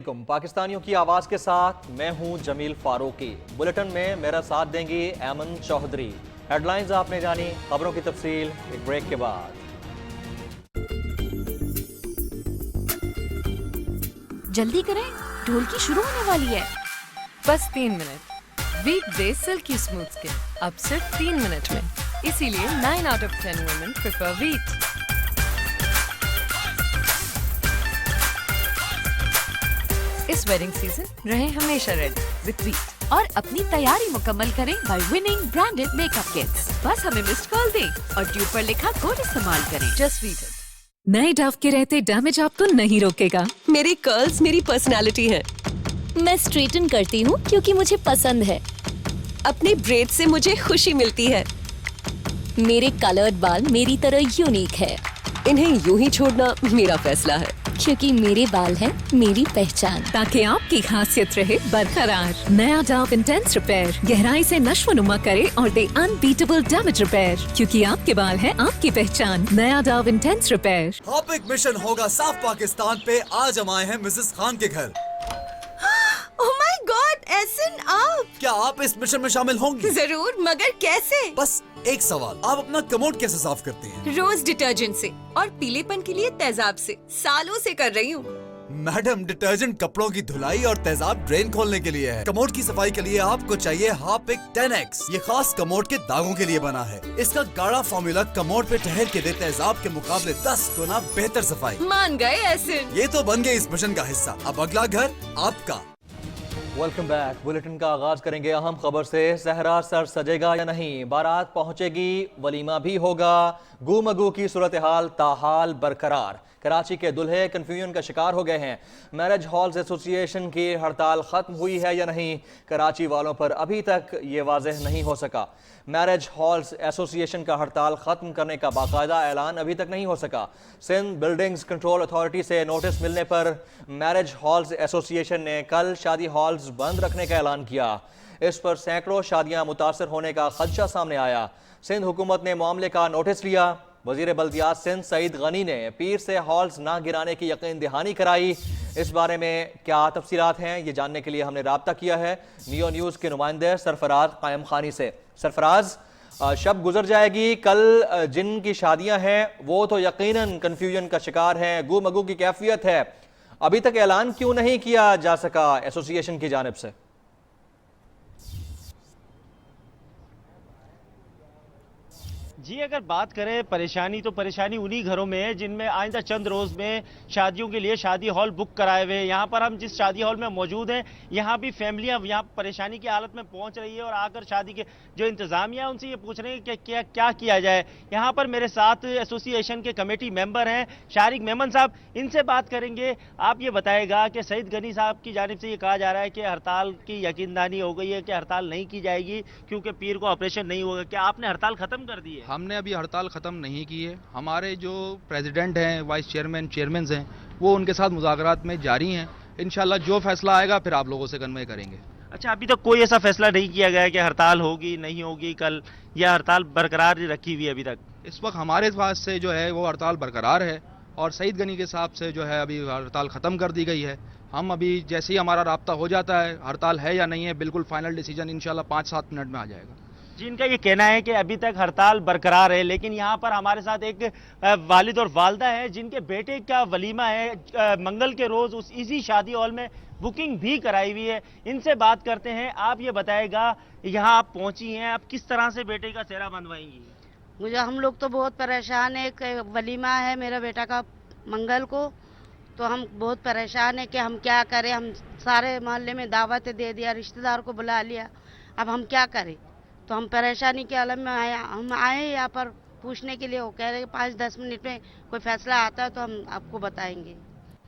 पाकिस्तानियों की आवाज के साथ मैं हूं जमील फारूकी। बुलेटिन में मेरा साथ देंगी ऐमन चौधरी। हेडलाइंस आपने जानी, खबरों की तफसील एक ब्रेक के बाद। जल्दी करें, ढोलकी शुरू होने वाली है। बस 3 मिनट। वीकडे सिल्की स्मूथ स्किन अब सिर्फ 3 मिनट में। इसीलिए 9 out of 10 women prefer Veet। इस वेडिंग सीजन रहे हमेशा रेडी विद वीट और अपनी तैयारी मुकम्मल करें by winning branded makeup kits. बस हमें मिस्ड कॉल दें और ट्यूब पर लिखा कोड इस्तेमाल करें। Just wheat. नए डव के रहते डैमेज आपको नहीं रोकेगा। मेरे कर्ल्स मेरी पर्सनालिटी है। मैं स्ट्रेटन करती हूँ क्योंकि मुझे पसंद है। अपने ब्रेड से मुझे खुशी मिलती है। मेरे कलर्ड बाल मेरी तरह यूनिक है। इन्हें यूं ही छोड़ना मेरा फैसला है, क्योंकि मेरे बाल हैं मेरी पहचान। ताकि आपकी खासियत रहे बरकरार। नया डव इंटेंस रिपेयर गहराई से नश्वनुमा करे और दे अनबीटेबल डैमेज रिपेयर, क्योंकि आपके बाल हैं आपकी पहचान। नया Dove intense repair. Topic mission होगा साफ पाकिस्तान पे। आज हम आए हैं मिसेस खान के घर। ओह माय गॉड, एहसन आप? क्या आप इस मिशन में शामिल होंगी? जरूर, मगर कैसे? बस एक सवाल, आप अपना कमोड कैसे साफ करती हैं? रोज डिटर्जेंट से और पीलेपन के लिए तेजाब से। सालों से कर रही हूँ। मैडम, डिटर्जेंट कपड़ों की धुलाई और तेजाब ड्रेन खोलने के लिए है। कमोड की सफाई के लिए आपको चाहिए हार्पिक 10X। ये खास कमोड के दागों के लिए बना है। इसका गाढ़ा फॉर्मूला कमोड पे ठहर के दे तेजाब के मुकाबले 10 गुना बेहतर सफाई। मान गए एहसन। ये तो बन गए इस मिशन का हिस्सा। अब अगला घर आपका। Welcome back. बुलेटिन का आगाज करेंगे अहम खबर से। सहरा सर सजेगा या नहीं, बारात पहुंचेगी, वलीमा भी होगा, गू की सूरत हाल ताहाल बरकरार। कराची के दुल्हे कंफ्यूजन का शिकार हो गए हैं। मैरिज हॉल्स एसोसिएशन की हड़ताल खत्म हुई है या नहीं, कराची वालों पर अभी तक ये वाजह नहीं हो सका। मैरिज हॉल्स एसोसिएशन का हड़ताल खत्म करने का बाकायदा ऐलान अभी तक नहीं हो सका। सिंध बिल्डिंग्स कंट्रोल अथॉरिटी से नोटिस मिलने पर मैरिज हॉल्स एसोसिएशन ने कल शादी हॉल्स बंद रखने का ऐलान किया। इस पर सैकड़ों शादियां मुतासर होने का खदशा सामने आया। सिंध हुकूमत ने मामले का नोटिस लिया। वजीर बल्दियात सिंध सईद गनी ने पीर से हॉल्स ना गिराने की यकीन दहानी कराई। इस बारे में क्या तफसीलात हैं, ये जानने के लिए हमने राब्ता किया है नियो न्यूज़ के नुमाइंदे सरफराज कायम खानी से। सरफराज, शब गुजर जाएगी, कल जिन की शादियां हैं वो तो यकीनन कन्फ्यूजन का शिकार हैं, गू मगू की कैफियत है, अभी तक ऐलान क्यों नहीं किया जा सका एसोसिएशन की जानिब से? जी, अगर बात करें परेशानी, तो परेशानी उन्हीं घरों में है जिनमें आइंदा चंद रोज़ में शादियों के लिए शादी हॉल बुक कराए हुए हैं। यहाँ पर हम जिस शादी हॉल में मौजूद हैं, यहाँ भी फैमिलियाँ यहाँ परेशानी की हालत में पहुँच रही है और आकर शादी के जो इंतज़ामिया है उनसे ये पूछ रहे हैं कि क्या किया जाए। यहाँ पर मेरे साथ एसोसिएशन के कमेटी मेंबर हैं शारिक मेमन साहब, इनसे बात करेंगे। आप ये बताएगा कि सईद गनी साहब की जानिब से ये कहा जा रहा है कि हड़ताल की यकीनदानी हो गई है कि हड़ताल नहीं की जाएगी क्योंकि पीर को ऑपरेशन नहीं होगा। क्या आपने हड़ताल ख़त्म कर दी है? हमने अभी हड़ताल ख़त्म नहीं की है। हमारे जो प्रेसिडेंट हैं, वाइस चेयरमैन, चेयरमैन हैं, वो उनके साथ मुज़ाकरात में जारी हैं। इंशाल्लाह जो फैसला आएगा फिर आप लोगों से कन्वे करेंगे। अच्छा, अभी तक कोई ऐसा फैसला नहीं किया गया है कि हड़ताल होगी नहीं होगी कल, या हड़ताल बरकरार रखी हुई है अभी तक? इस वक्त हमारे पास से जो है वो हड़ताल बरकरार है और सईद गनी के साहब से जो है अभी हड़ताल ख़त्म कर दी गई है। हम अभी जैसे ही हमारा राब्ता हो जाता है हड़ताल है या नहीं है, बिल्कुल फाइनल डिसीजन इंशाल्लाह 5-7 मिनट में आ जाएगा। जिनका ये कहना है कि अभी तक हड़ताल बरकरार है, लेकिन यहाँ पर हमारे साथ एक वालिद और वालदा है जिनके बेटे का वलीमा है मंगल के रोज़, उस इसी शादी हॉल में बुकिंग भी कराई हुई है। इनसे बात करते हैं। आप ये बताएगा, यहाँ आप पहुँची हैं, आप किस तरह से बेटे का सेहरा बनवाएंगी? मुझे हम लोग तो बहुत परेशान है। एक वलीमा है मेरा बेटा का मंगल को, तो हम बहुत परेशान है कि हम क्या करें। हम सारे मोहल्ले में दावत दे दिया, रिश्तेदार को बुला लिया, अब हम क्या करें। तो हम परेशानी के आलम में हम आए यहाँ पर पूछने के लिए। वो कह रहे हैं 5-10 मिनट में कोई फैसला आता है तो हम आपको बताएंगे।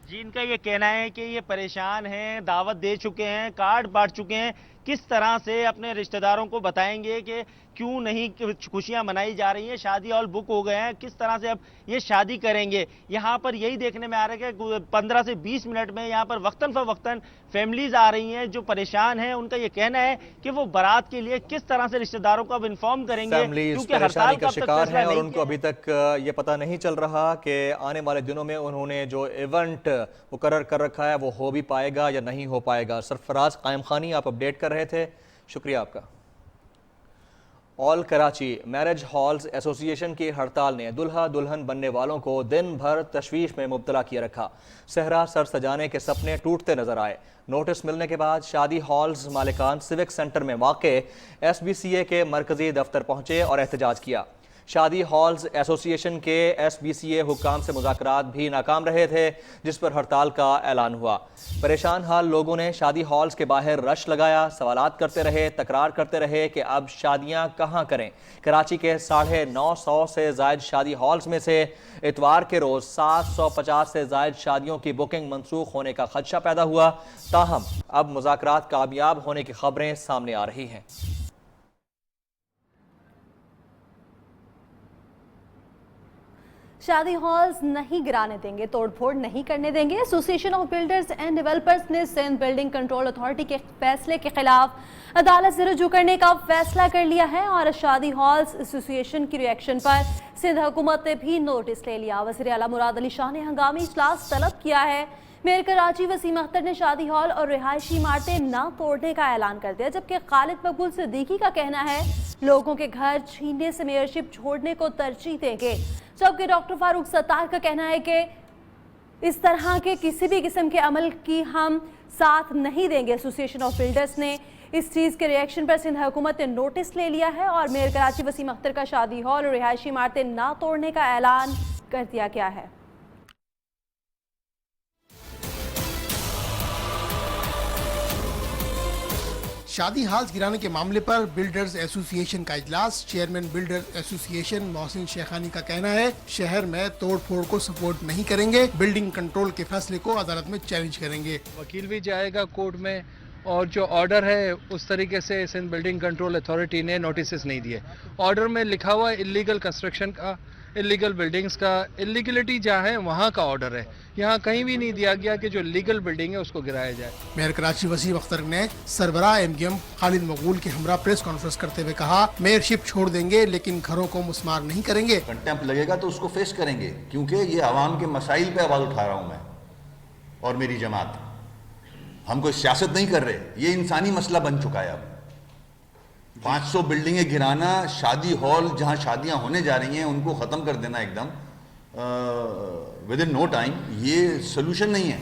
जी, इनका ये कहना है कि ये परेशान हैं, दावत दे चुके हैं, कार्ड बांट चुके हैं, किस तरह से अपने रिश्तेदारों को बताएंगे कि क्यों नहीं खुशियां मनाई जा रही हैं, शादी हॉल बुक हो गए हैं, किस तरह से अब ये शादी करेंगे। यहाँ पर यही देखने में आ रहा है कि 15 से 20 मिनट में यहाँ पर वक्तन फवक्तन फैमिलीज आ रही हैं जो परेशान हैं। उनका ये कहना है कि वो बारात के लिए किस तरह से रिश्तेदारों को अब इन्फॉर्म करेंगे, फैमिलीज परेशानी का शिकार है और उनको अभी तक ये पता नहीं चल रहा कि आने वाले दिनों में उन्होंने जो इवेंट मुकर्रर कर रखा है वो हो भी पाएगा या नहीं हो पाएगा। सरफराज कायम खानी आप अपडेट कर रहे थे, शुक्रिया आपका। All Karachi marriage halls association की हड़ताल ने दुल्हा दुल्हन बनने वालों को दिन भर तशवीश में मुब्तला किए रखा। सहरा सर सजाने के सपने टूटते नजर आए। नोटिस मिलने के बाद शादी हॉल्स मालिकान सिविक सेंटर में वाक़े SBCA के मरकजी दफ्तर पहुंचे और एहतजाज किया। शादी हॉल्स एसोसिएशन के SBCA हुक्काम से मुज़ाकरात भी नाकाम रहे थे, जिस पर हड़ताल का ऐलान हुआ। परेशान हाल लोगों ने शादी हॉल्स के बाहर रश लगाया, सवालात करते रहे, तकरार करते रहे कि अब शादियां कहां करें। कराची के 950 से जायद शादी हॉल्स में से इतवार के रोज़ 750 से जायद शादियों की बुकिंग मनसूख होने का खदशा पैदा हुआ। ताहम अब मुज़ाकरात कामयाब होने की खबरें सामने आ रही हैं। शादी हॉल्स नहीं गिराने देंगे, तोड़फोड़ नहीं करने देंगे। Association of builders and developers ने सिंध बिल्डिंग कंट्रोल अथॉरिटी के फैसले के खिलाफ अदालत से रुजू करने का फैसला कर लिया है और शादी हॉल्स एसोसिएशन की रिएक्शन पर सिंध हुकूमत ने भी नोटिस ले लिया। वज़ीर आला मुराद अली शाह ने हंगामी इजलास तलब किया है। मेयर कराची वसीम अख्तर ने शादी हॉल और रिहायशी इमारतें न तोड़ने का ऐलान कर दिया, जबकि खालिद मकबूल सिद्दीकी का कहना है लोगों के घर छीनने से मेयरशिप छोड़ने को तरजीह देंगे। जबकि डॉक्टर फारूक सत्तार का कहना है कि इस तरह के किसी भी किस्म के अमल की हम साथ नहीं देंगे। एसोसिएशन ऑफ बिल्डर्स ने इस चीज़ के रिएक्शन पर सिंध हुकूमत ने नोटिस ले लिया है और मेयर कराची वसीम अख्तर का शादी हॉल और रिहायशी इमारतें न तोड़ने का ऐलान कर दिया गया है। शादी हॉल्स गिराने के मामले पर बिल्डर्स एसोसिएशन का इजलास। Chairman builders association Mohsin Shekhani का कहना है शहर में तोड़फोड़ को सपोर्ट नहीं करेंगे, बिल्डिंग कंट्रोल के फैसले को अदालत में चैलेंज करेंगे। वकील भी जाएगा कोर्ट में और जो ऑर्डर है उस तरीके से सिंध बिल्डिंग कंट्रोल अथॉरिटी ने नोटिस नहीं दिए। ऑर्डर में लिखा हुआ इलीगल कंस्ट्रक्शन का, इलीगल बिल्डिंग्स का, इलीगलिटी जहाँ है वहाँ का ऑर्डर है। यहाँ कहीं भी नहीं दिया गया कि जो लीगल बिल्डिंग है उसको गिराया जाए। मेयर कराची वसीम अख्तर ने सरबराह MGM खालिद मकबूल के हमरा प्रेस कॉन्फ्रेंस करते हुए कहा मेयरशिप छोड़ देंगे लेकिन घरों को मुस्मार नहीं करेंगे। कंटेम्प्ट लगेगा तो उसको फेस करेंगे, क्योंकि ये आवाम के मसाइल पे आवाज उठा रहा हूँ मैं और मेरी जमात। हम कोई सियासत नहीं कर रहे, ये इंसानी मसला बन चुका है। अब 500 बिल्डिंगें गिराना, शादी हॉल जहां शादियां होने जा रही हैं उनको ख़त्म कर देना एकदम विद इन नो टाइम, ये सोल्यूशन नहीं है।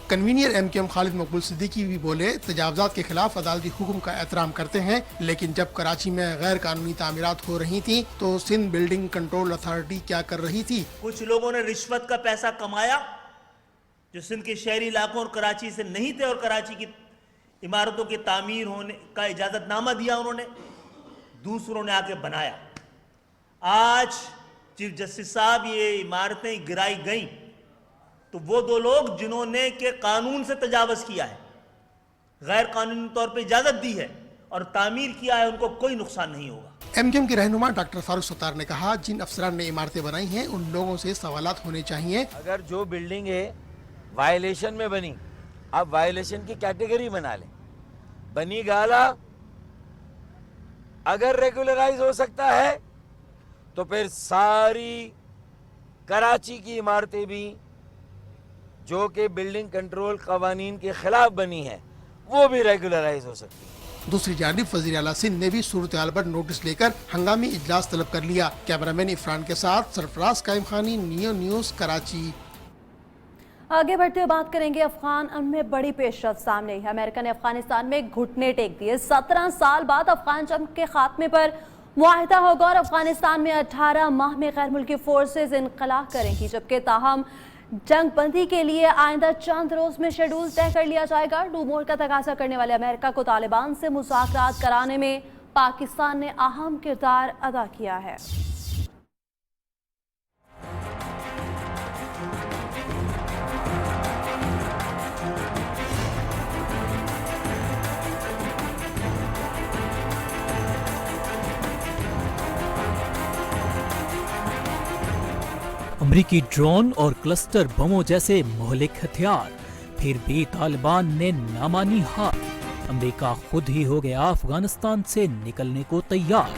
कन्वीनियर MKM खालिद मकबूल सिद्दीकी भी बोले तजावजात के खिलाफ अदालती हुक्म का एहतराम करते हैं, लेकिन जब कराची में गैर कानूनी तामीरात हो रही थी तो सिंध बिल्डिंग कंट्रोल अथॉरिटी क्या कर रही थी। कुछ लोगों ने रिश्वत का पैसा कमाया जो सिंध के शहरी इलाकों और कराची से नहीं थे और कराची की इमारतों की तामीर होने का इजाजतनामा दिया उन्होंने, दूसरों ने आके बनाया। आज चीफ जस्टिस साहब ये इमारतें गिराई गई तो वो दो लोग जिन्होंने के कानून से तजावज किया है, गैर कानूनी तौर पे इजाजत दी है और तामीर किया है, उनको कोई नुकसान नहीं होगा। MKM के रहनुमा डॉक्टर फारूक सत्तार ने कहा जिन अफसरान ने इमारतें बनाई हैं उन लोगों से सवालात होने चाहिए। अगर जो बिल्डिंग है वायलेशन में बनी, आप वायलेशन की कैटेगरी बना लें। बनी गाला अगर रेगुलराइज हो सकता है तो फिर सारी कराची की इमारतें भी जो कि बिल्डिंग कंट्रोल कवानीन के खिलाफ बनी है वो भी रेगुलराइज हो सकती है। दूसरी जानिब वज़ीर आला सिंध ने भी सूरत हाल पर नोटिस लेकर हंगामी इजलास तलब कर लिया। कैमरामैन इफरान के साथ सरफराज कायम खानी, नियो न्यूज़ कराची। आगे बढ़ते हुए बात करेंगे अफगान अमन में बड़ी पेशरफ सामने आई है। अमेरिका ने अफगानिस्तान में घुटने टेक दिए। 17 साल बाद अफगान जंग के खात्मे पर मुआहिदा होगा और अफगानिस्तान में 18 माह में गैर मुल्की फोर्सेज इनकलाब करेंगी, जबकि ताहम जंग बंदी के लिए आइंदा चंद रोज में शेड्यूल तय कर लिया जाएगा। डू मोर का तकाजा करने वाले अमेरिका को तालिबान से मुज़ाकरात कराने में पाकिस्तान ने अहम किरदार अदा किया है। अमरीकी ड्रोन और क्लस्टर बमों जैसे मोहलिक हथियार, फिर भी तालिबान ने ना मानी हार। अमरीका खुद ही हो गया अफगानिस्तान से निकलने को तैयार।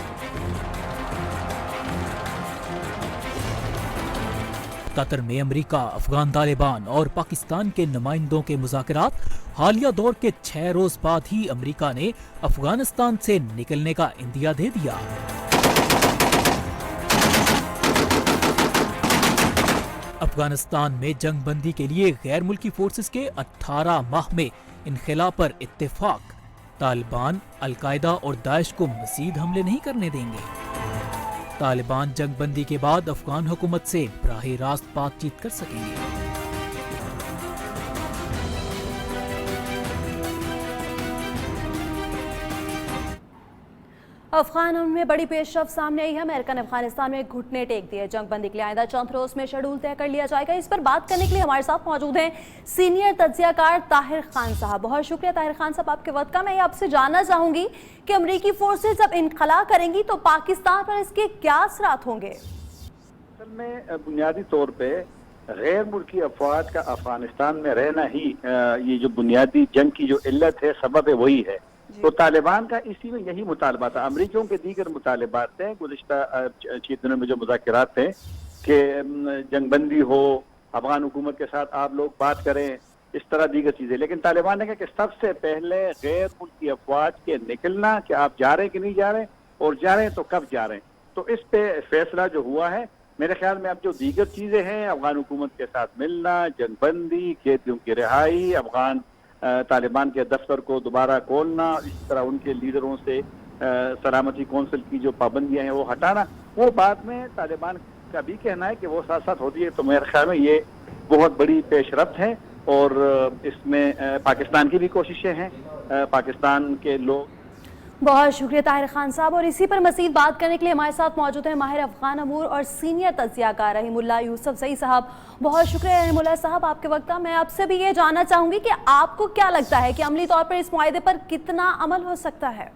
कतर में अमरीका, अफगान तालिबान और पाकिस्तान के नुमाइंदों के मुज़ाकरात। हालिया दौर के 6 रोज बाद ही अमरीका ने अफगानिस्तान से निकलने का इंदिया दे दिया। अफगानिस्तान में जंगबंदी के लिए गैर मुल्की फोर्सेस के 18 माह में इनखला पर इत्तेफाक। तालिबान अल-कायदा और दाइश को मजीद हमले नहीं करने देंगे। तालिबान जंगबंदी के बाद अफगान हुकूमत से बराह रास्त बातचीत कर सकेंगे। अफगान में बड़ी पेशरफ सामने आई है। अमेरिका ने अफगानिस्तान में घुटने टेक दिए। जंगबंदी के लिए आइंदा चंद रोज में शेड्यूल तय कर लिया जाएगा। इस पर बात करने के लिए हमारे साथ मौजूद हैं सीनियर तज्जियाकार ताहिर खान साहब। बहुत शुक्रिया ताहिर खान साहब आपके वक्त का। मैं आपसे जानना चाहूंगी कि अमरीकी फोर्सेज जब इनखला करेंगी तो पाकिस्तान पर इसके क्या असरात होंगे? असल में बुनियादी तौर पर गैर मुल्की अफवाज का अफगानिस्तान में रहना ही ये जो बुनियादी जंग की जो इल्लत है, सबब है, वही है। तो तालिबान का इसी में यही मुतालबा था। अमरीकियों के दीगर मुतालबात थे गुज़िश्ता 6 दिनों में जो मुज़ाकरात थे कि जंगबंदी हो, अफगान हुकूमत के साथ आप लोग बात करें, इस तरह दीगर चीज़ें। लेकिन तालिबान ने कहा कि सबसे पहले गैर मुल्की अफवाज के निकलना, कि आप जा रहे हैं कि नहीं जा रहे, और जा रहे हैं तो कब जा रहे हैं। तो इस पे फैसला जो हुआ है, मेरे ख्याल में अब जो दीगर चीज़ें हैं, अफगान हुकूमत के साथ मिलना, जंगबंदी, कैदियों की रिहाई, अफगान तालिबान के दफ्तर को दोबारा खोलना, इस तरह उनके लीडरों से सलामती कौंसिल की जो पाबंदियां हैं वो हटाना, वो बाद में तालिबान का भी कहना है कि वो साथ साथ होती है। तो मेरे ख्याल में ये बहुत बड़ी पेशरफ्त है और इसमें पाकिस्तान की भी कोशिशें हैं, पाकिस्तान के लोग। बहुत शुक्रिया ताहिर खान साहब। और इसी पर मज़ीद बात करने के लिए हमारे साथ मौजूद है माहिर अफगान अमूर और सीनियर तज्जियाकार रहीमुल्लाह यूसुफज़ई साहब। बहुत शुक्रिया रहीमुल्लाह साहब आपके वक्त का। मैं आपसे भी ये जानना चाहूँगी कि आपको क्या लगता है कि अमली तौर पर इस मुआहदे पर कितना अमल हो सकता है?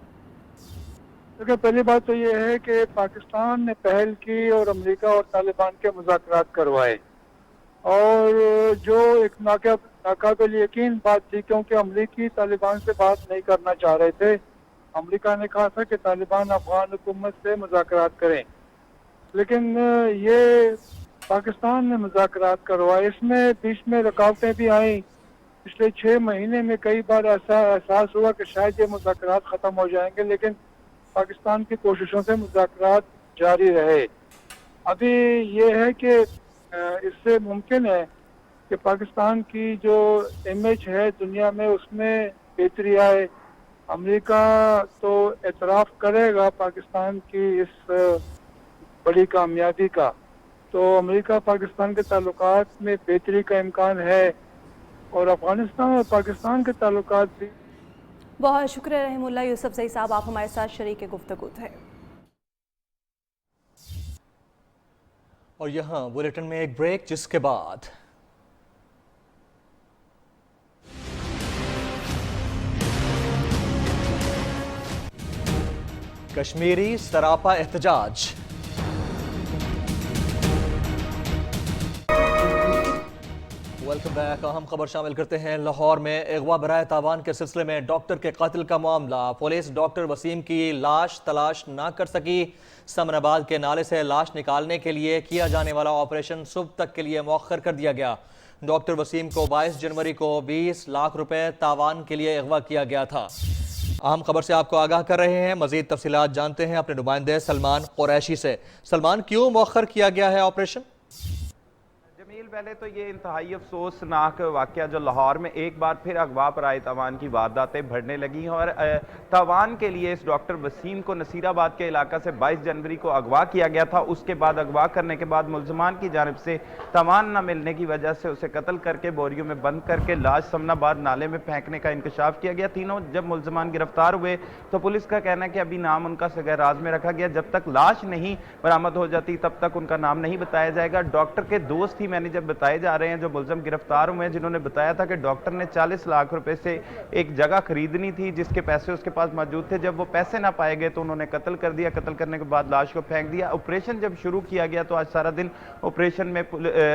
देखिए, पहली बात तो ये है कि पाकिस्तान ने पहल की और अमेरिका और तालिबान के मुज़ाकरात करवाए, और जो एक नाकाबिल यकीन बात थी, क्योंकि अमरीकी तालिबान से बात नहीं करना चाह रहे थे। अमेरिका ने कहा था कि तालिबान अफगान हुकूमत से मुज़ाकरात करें, लेकिन ये पाकिस्तान ने मुज़ाकरात करवाए। इसमें बीच में रुकावटें भी आई। पिछले 6 महीने में कई बार ऐसा एहसास हुआ कि शायद ये मुज़ाकरात ख़त्म हो जाएंगे, लेकिन पाकिस्तान की कोशिशों से मुज़ाकरात जारी रहे। अभी ये है कि इससे मुमकिन है कि पाकिस्तान की जो इमेज है दुनिया में, उसमें बेहतरी आए। अमेरिका तो एतराफ़ करेगा पाकिस्तान की इस बड़ी कामयाबी का, तो अमेरिका पाकिस्तान के ताल्लुकात में बेहतरी का इम्कान है, और अफगानिस्तान और पाकिस्तान के ताल्लुकात भी। बहुत शुक्रिया रहीमुल्लाह यूसुफज़ई साहब, आप हमारे साथ शरीक गुफ्तगू थे। और यहाँ बुलेटिन में एक ब्रेक, जिसके बाद कश्मीरी सरापा एहतजाज। Welcome back. अहम खबर शामिल करते हैं। लाहौर में अगवा बराए तावान के सिलसिले में डॉक्टर के कातिल का मामला। पुलिस डॉक्टर वसीम की लाश तलाश न कर सकी। समनाबाद के नाले से लाश निकालने के लिए किया जाने वाला ऑपरेशन सुबह तक के लिए मौखर कर दिया गया। डॉक्टर वसीम को 22 जनवरी को 20 लाख रुपए तावान के लिए अगवा किया गया था। अहम खबर से आपको आगाह कर रहे हैं। मजीद तफसीलात जानते हैं अपने नुमाइंदे सलमान कुरैशी से। सलमान, क्यों मौखर किया गया है ऑपरेशन? पहले तो ये इंतहाई अफसोसनाक वाक़या जो लाहौर में एक बार फिर अगवा बराए तावान की वारदातें बढ़ने लगी हैं, और तावान के लिए इस डॉक्टर वसीम को नसीराबाद के इलाका से 22 जनवरी को अगवा किया गया था। उसके बाद अगवा करने के बाद मुलजमान की जानिब से तावान न मिलने की वजह से उसे कत्ल करके बोरियों में बंद करके लाश समनाबाद नाले में फेंकने का इंकशाफ किया गया। तीनों जब मुलजमान गिरफ्तार हुए तो पुलिस का कहना है कि अभी नाम उनका सगैराज में रखा गया। जब तक लाश नहीं बरामद हो जाती तब तक उनका नाम नहीं बताया जाएगा। डॉक्टर के दोस्त ही मैनेजर जब बताए जा रहे हैं जो मुलजम गिरफ्तार हुए हैं, जिन्होंने बताया था कि डॉक्टर ने 40 लाख रुपए से एक जगह खरीदनी थी जिसके पैसे उसके पास मौजूद थे। जब वो पैसे ना पाए गए तो उन्होंने कत्ल कर दिया। कत्ल करने के बाद लाश को फेंक दिया। ऑपरेशन जब शुरू किया गया तो आज सारा दिन ऑपरेशन में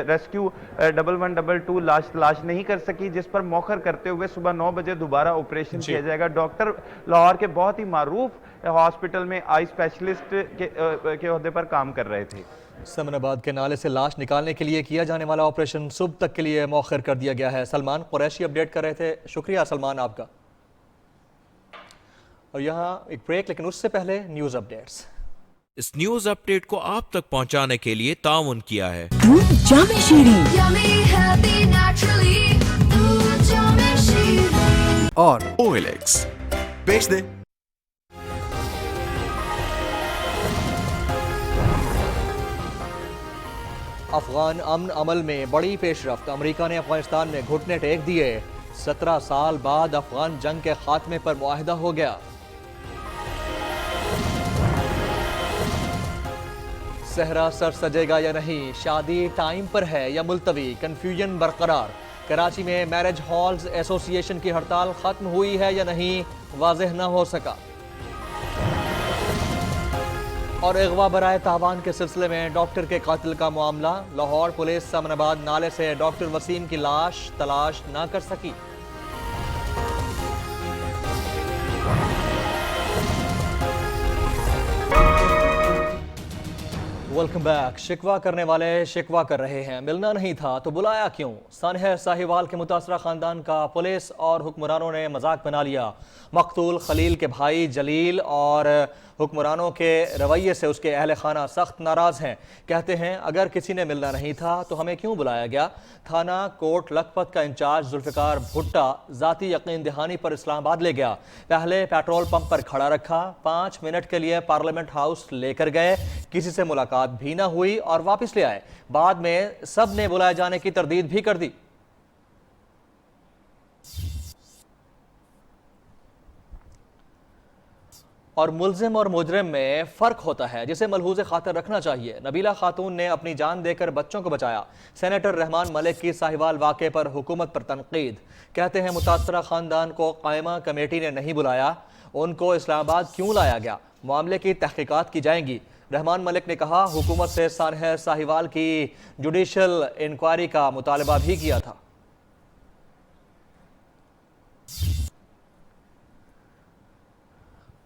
रेस्क्यू 1122 लाश तलाश नहीं कर सकी, जिस पर मौखर करते हुए सुबह 9 बजे दोबारा ऑपरेशन किया जाएगा। डॉक्टर लाहौर के बहुत ही मारूफ हॉस्पिटल में आई स्पेशलिस्ट के ओहदे पर काम कर रहे थे। समनाबाद के नाले से लाश निकालने के लिए किया जाने वाला ऑपरेशन सुबह तक के लिए मौखर कर दिया गया है। सलमान कुरैशी अपडेट कर रहे थे। शुक्रिया सलमान आपका। और यहाँ एक ब्रेक, लेकिन उससे पहले न्यूज अपडेट्स। इस न्यूज अपडेट को आप तक पहुंचाने के लिए ताउन किया है और OLX बेच दे। अफगान अमन अमल में बड़ी पेशरफ्त। अमेरिका ने अफगानिस्तान में घुटने टेक दिए। 17 साल बाद अफगान जंग के खात्मे पर मुआहिदा हो गया। सहरा सर सजेगा या नहीं, शादी टाइम पर है या मुलतवी, कंफ्यूजन बरकरार। कराची में मैरिज हॉल्स एसोसिएशन की हड़ताल खत्म हुई है या नहीं, वाज़ेह न हो सका। और अगवा बराए तावान के सिलसिले में डॉक्टर के कातिल का मामला। लाहौर पुलिस समनाबाद नाले से डॉक्टर वसीम की लाश तलाश न कर सकी। Welcome back. शिकवा करने वाले शिकवा कर रहे हैं, मिलना नहीं था तो बुलाया क्यों। सानह साहिवाल के मुतासरा खानदान का पुलिस और हुक्मरानों ने मजाक बना लिया। मकतूल खलील के भाई जलील और हुक्मरानों के रवैये से उसके अहल खाना सख्त नाराज हैं। कहते हैं अगर किसी ने मिलना नहीं था तो हमें क्यों बुलाया गया। थाना कोट लखपत का इंचार्ज जुल्फिकार भुट्टा जाती यकीन दहानी पर इस्लामाबाद ले गया। पहले पेट्रोल पंप पर खड़ा रखा, 5 मिनट के लिए पार्लियामेंट हाउस लेकर गए, किसी से मुलाकात भी ना हुई और वापस ले आए। बाद में सब ने बुलाए जाने की तरदीद भी कर दी। और मुल्जिम और मुजरिम में फ़र्क होता है जिसे मलहूज़ खातर रखना चाहिए। नबीला खातून ने अपनी जान देकर बच्चों को बचाया। सेनेटर रहमान मलिक की साहिवाल वाक़े पर हुकूमत पर तनकीद। कहते हैं मुतासरा ख़ानदान को कायमा कमेटी ने नहीं बुलाया, उनको इस्लामाबाद क्यों लाया गया, मामले की तहकीकात की जाएंगी। रहमान मलिक ने कहा हुकूमत से सानह साहिवाल की जुडिशल इंक्वायरी का मुतालबा भी किया था।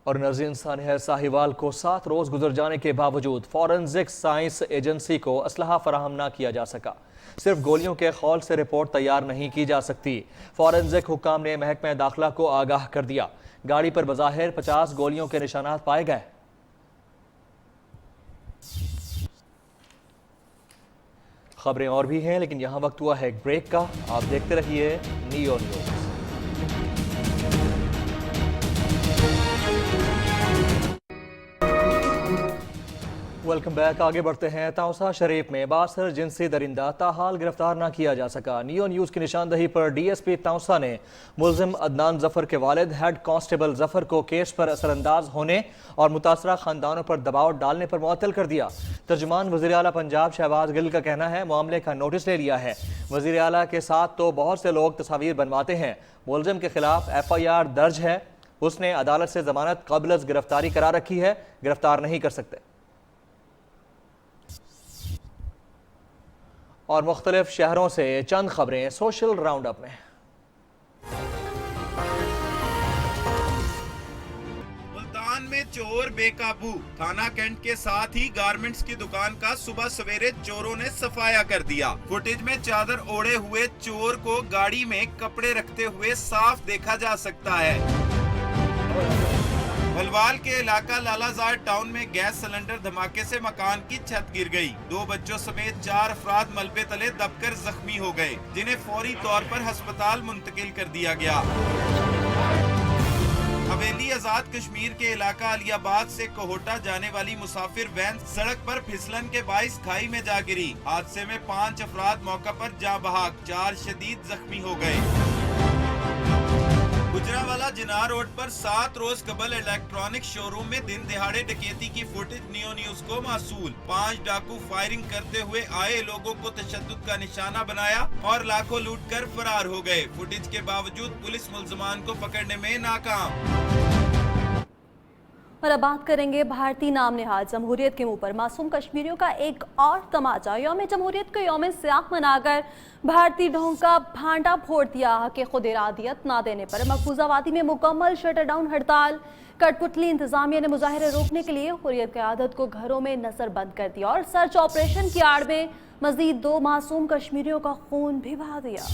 और नज़ीर सानह साहिवाल को 7 रोज़ गुजर जाने के बावजूद फॉरेंसिक साइंस एजेंसी को असलहा फराहम ना किया जा सका। सिर्फ गोलियों के खौल से रिपोर्ट तैयार नहीं की जा सकती। फॉरेंसिक हुक्काम ने महकमा दाखिला को आगाह कर दिया। गाड़ी पर बज़ाहिर 50 गोलियों के निशानात पाए गए। खबरें और भी हैं, लेकिन यहाँ वक्त हुआ है एक ब्रेक का। आप देखते रहिए नियो न्यूज़। Welcome back. आगे बढ़ते हैं। तौसा शरीफ में बासर जिनसी दरिंदा ताहाल गिरफ्तार ना किया जा सका। नियो न्यूज़ की निशानदही पर डीएसपी तौसा ने मुल्जिम अदनान जफर के वालिद हेड कांस्टेबल जफर को केस पर असरअंदाज होने और मुतासरा खानदानों पर दबाव डालने पर मुअत्तल कर दिया। तर्जुमान वज़ीर आला पंजाब शहबाज गिल का कहना है मामले का नोटिस ले लिया है। वज़ीर आला के साथ तो बहुत से लोग तस्वीर बनवाते हैं। मुल्जिम के खिलाफ FIR दर्ज है। उसने अदालत से जमानत कबल गिरफ्तारी करा रखी है, गिरफ्तार नहीं कर सकते। और मुख्तलिफ शहरों से चंद खबरें सोशल राउंड अप में। मुल्तान में चोर बेकाबू। थाना कैंट के साथ ही गारमेंट्स की दुकान का सुबह सवेरे चोरों ने सफाया कर दिया। फुटेज में चादर ओढ़े हुए चोर को गाड़ी में कपड़े रखते हुए साफ देखा जा सकता है। बलवाल के इलाका लालाजार टाउन में गैस सिलेंडर धमाके से मकान की छत गिर गई। 2 बच्चों समेत 4 अफराद मलबे तले दबकर जख्मी हो गए, जिन्हें फौरी तौर पर अस्पताल मुंतकिल कर दिया गया। हवेली आजाद कश्मीर के इलाका अलियाबाद से कोहोटा जाने वाली मुसाफिर वैन सड़क पर फिसलन के बाइस खाई में जा गिरी। हादसे में 5 अफराद मौका पर जाँ बहक, 4 शदीद जख्मी हो गए। गुजरांवाला जिना रोड पर 7 रोज कबल इलेक्ट्रॉनिक शोरूम में दिन दिहाड़े डकैती की फुटेज नियो न्यूज को मासूल। 5 डाकू फायरिंग करते हुए आए लोगों को तशद्दुद का निशाना बनाया और लाखों लूट कर फरार हो गए। फुटेज के बावजूद पुलिस मुल्जिमान को पकड़ने में नाकाम। और अब बात करेंगे भारतीय नाम निहाद जमहूरियत के मुंह पर मासूम कश्मीरियों का एक और तमाचा। यौम जमहूरियत को यौम सियाह मनाकर भारतीय ढोंग का भांडा फोड़ दिया कि खुद इरादियत ना देने पर मकबूजा वादी में मुकम्मल शटरडाउन हड़ताल। कठपुतली इंतजामिया ने मुजाहिरे रोकने के लिए हुर्रियत क़यादत को घरों में नजरबंद कर दिया और सर्च ऑपरेशन की आड़ में मजीद 2 मासूम कश्मीरियों का खून भी बहा दिया।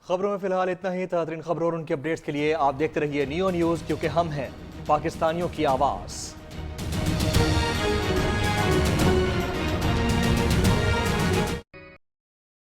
खबरों में फिलहाल इतना ही। ताज़रीन, खबरों और उनकी अपडेट्स के लिए आप देखते रहिए नियो न्यूज़, क्योंकि हम हैं पाकिस्तानियों की आवाज़।